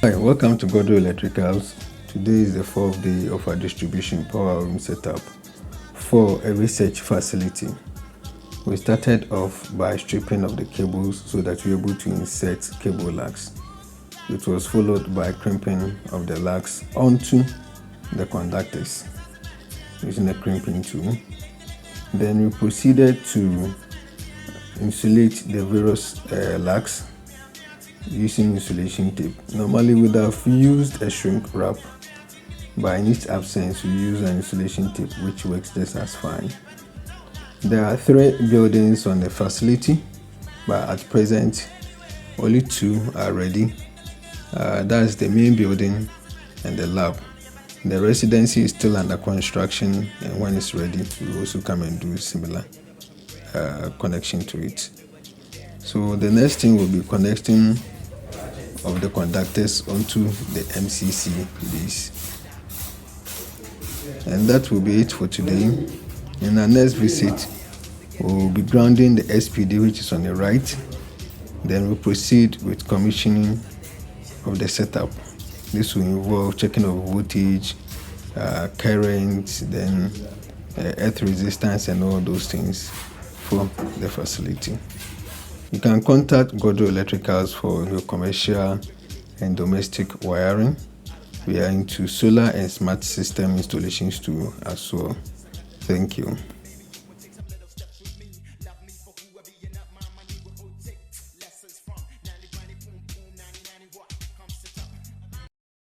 Hi, welcome to Godro Electricals. Today is the fourth day of our distribution power room setup for a research facility. We started off by stripping of the cables so that we were able to insert cable lugs. It was followed by crimping of the lugs onto the conductors using a crimping tool. Then we proceeded to insulate the various lugs using insulation tape. Normally we would have used a shrink wrap, but in its absence we use an insulation tape, which works just as fine. There are 3 buildings on the facility, but at present only 2 are ready. That's the main building and the lab. The residency is still under construction, and when it's ready we will also come and do similar connection to it. So the next thing will be connecting of the conductors onto the MCCBs. And that will be it for today. In our next visit, we will be grounding the SPD, which is on the right. Then we'll proceed with commissioning of the setup. This will involve checking of voltage, current, then earth resistance and all those things for the facility. You can contact Godro Electricals for your commercial and domestic wiring. We are into solar and smart system installations too as well. Thank you.